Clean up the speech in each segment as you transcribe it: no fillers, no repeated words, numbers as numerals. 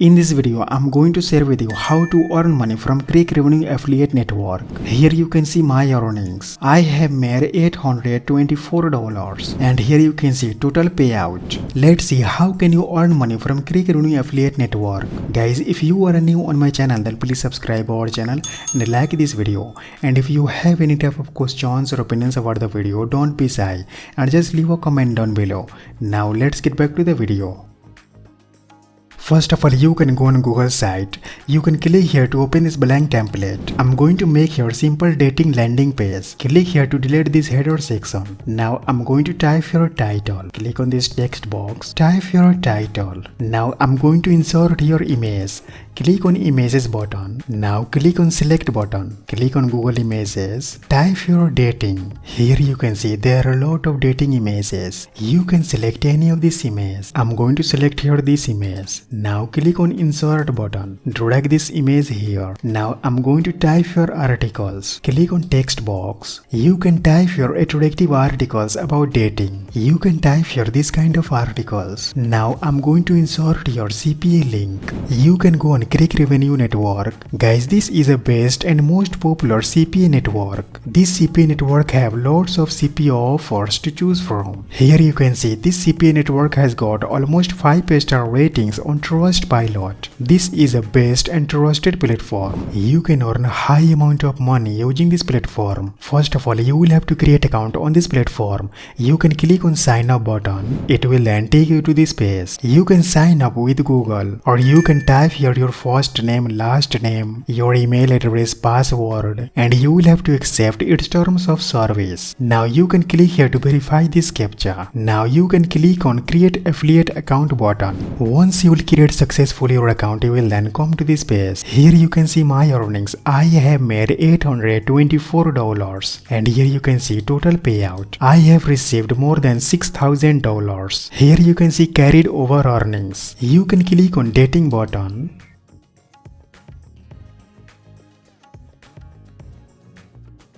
In this video, I'm going to share with you how to earn money from Crakrevenue affiliate network. Here you can see my earnings. I have made $824 and here you can see total payout. Let's see how can you earn money from Crakrevenue affiliate network. Guys, if you are new on my channel, then please subscribe our channel and like this video. And if you have any type of questions or opinions about the video, don't be shy and just leave a comment down below. Now let's get back to the video. First of all, you can go on Google site. You can click here to open this blank template. I'm going to make here simple dating landing page. Click here to delete this header section. Now I'm going to type your title. Click on this text box. Type your title. Now I'm going to insert your image. Click on images button. Now click on select button. Click on Google Images. Type your dating. Here you can see there are a lot of dating images. You can select any of this image. I'm going to select here this image. Now click on insert button. Drag this image here. Now I'm going to type your articles. Click on text box. You can type your attractive articles about dating. You can type here this kind of articles. Now I'm going to insert your CPA link. You can go on Crakrevenue network. Guys, this is the best and most popular CPA network. This CPA network have lots of CPA offers to choose from. Here you can see this CPA network has got almost 5-star ratings on Trustpilot. This is the best and trusted platform. You can earn a high amount of money using this platform. First of all, you will have to create account on this platform. You can click on sign up button. It will then take you to this page. You can sign up with Google or you can type here your first name, last name, your email address, password, and you will have to accept its terms of service. Now you can click here to verify this captcha. Now you can click on create affiliate account button. Once you will create successfully your account, you will then come to this page. Here you can see my earnings. I have made $824 and here you can see total payout. I have received more than $6,000. Here you can see carried over earnings. You can click on dating button.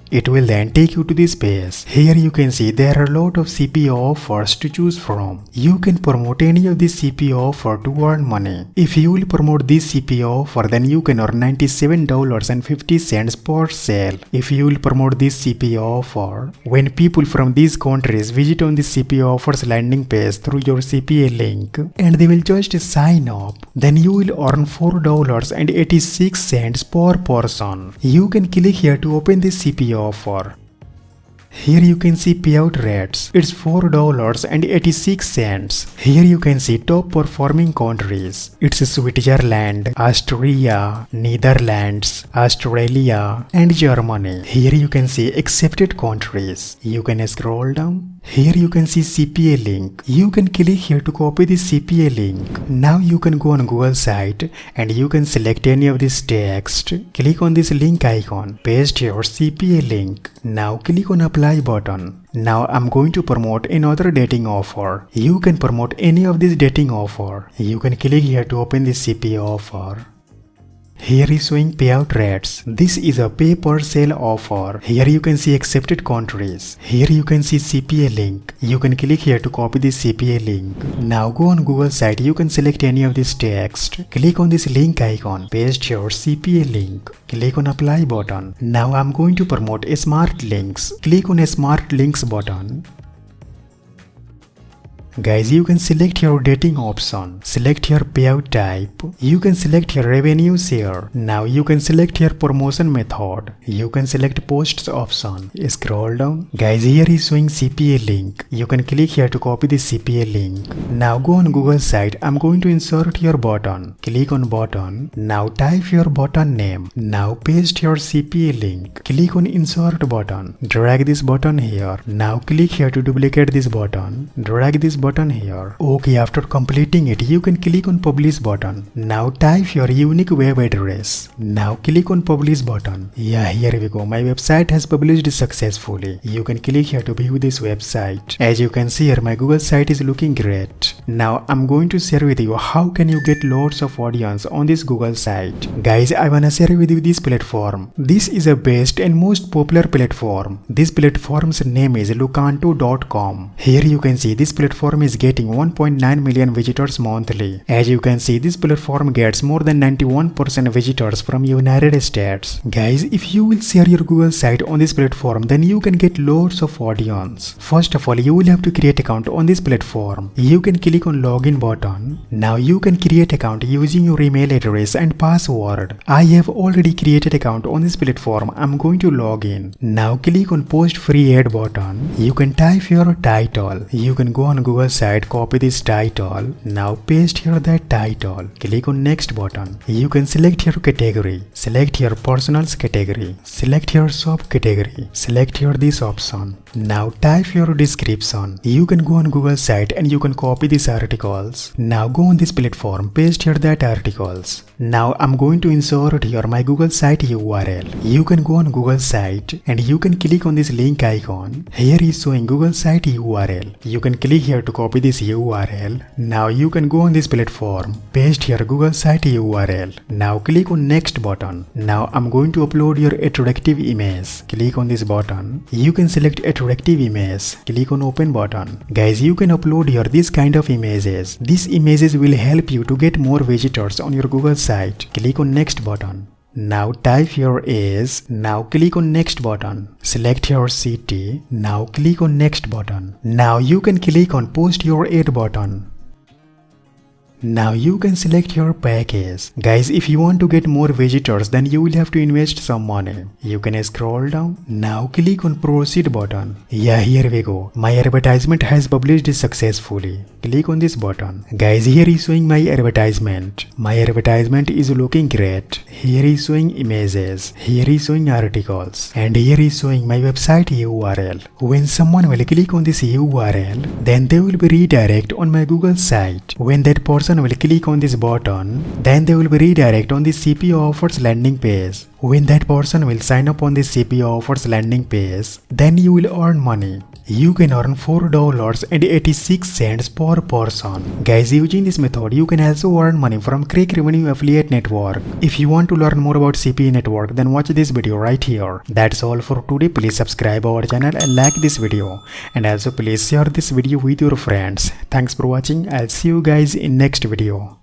It will then take you to this page. Here you can see there are a lot of CPA offers to choose from. You can promote any of this CPA offer to earn money. If you will promote this CPA offer, then you can earn $97.50 per sale. If you will promote this CPA offer, when people from these countries visit on this CPA offers landing page through your CPA link and they will just sign up, then you will earn $4.86 per person. You can click here to open this CPA offer. Here you can see payout rates. It's $4.86. Here you can see top performing countries. It's Switzerland, Austria, Netherlands, Australia, and Germany. Here you can see accepted countries. You can scroll down. Here you can see CPA link. You can click here to copy this CPA link. Now you can go on Google site and you can select any of this text. Click on this link icon. Paste your CPA link. Now click on apply button. Now I'm going to promote another dating offer. You can promote any of this dating offer. You can click here to open this CPA offer. Here is showing payout rates. This is a pay per sale offer. Here you can see accepted countries. Here you can see CPA link. You can click here to copy this CPA link. Now go on Google site. You can select any of this text. Click on this link icon. Paste your CPA link. Click on apply button. Now I'm going to promote a smart links. Click on a smart links button. Guys, you can select your dating option, select your payout type, you can select your revenue share. Now you can select your promotion method, you can select posts option. Scroll down. Guys, here is showing CPA link. You can click here to copy this CPA link. Now go on Google site. I'm going to insert your button. Click on button. Now type your button name. Now paste your CPA link. Click on insert button. Drag this button here. Now click here to duplicate this button. Drag this button here. Okay, after completing it, you can click on publish button. Now type your unique web address. Now click on publish button. Yeah, here we go. My website has published successfully. You can click here to view this website. As you can see here, my Google site is looking great. Now I'm going to share with you how can you get lots of audience on this Google site. Guys, I wanna share with you this platform. This is the best and most popular platform. This platform's name is lucanto.com. Here you can see this platform platform is getting 1.9 million visitors monthly. As you can see, this platform gets more than 91% visitors from United States. Guys, if you will share your Google site on this platform, then you can get loads of audience. First of all, you will have to create account on this platform. You can click on login button. Now you can create account using your email address and password. I have already created account on this platform. I'm going to log in. Now click on post free ad button. You can type your title. You can go on Google site, copy this title. Now paste here that title. Click on next button. You can select your category. Select your personals category. Select your shop category. Select here this option. Now type your description. You can go on Google site and you can copy these articles. Now go on this platform, paste here that articles. Now I'm going to insert here my Google site URL. You can go on Google site and you can click on this link icon. Here is showing Google site URL. You can click here to copy this URL. Now you can go on this platform, paste here Google site URL. Now click on next button. Now I'm going to upload your attractive image. Click on this button. You can select attractive image. Click on open button. Guys, you can upload here this kind of images. These images will help you to get more visitors on your Google site. Click on next button. Now type your age. Now click on next button. Select your city. Now click on next button. Now you can click on post your ad button. Now you can select your package. Guys, if you want to get more visitors, then you will have to invest some money. You can scroll down. Now click on proceed button. Yeah, here we go. My advertisement has published successfully. Click on this button. Guys, here is showing my advertisement. My advertisement is looking great. Here is showing images. Here is showing articles. And here is showing my website URL. When someone will click on this URL, then they will be redirect on my Google site. When that person will click on this button, then they will be redirect on the CPO offers landing page. When that person will sign up on the CPO offers landing page, then you will earn money. You can earn $4.86 per person. Guys, using this method, you can also earn money from Crakrevenue affiliate network. If you want to learn more about CPA network, then watch this video right here. That's all for today. Please subscribe our channel and like this video. And also please share this video with your friends. Thanks for watching. I'll see you guys in next video.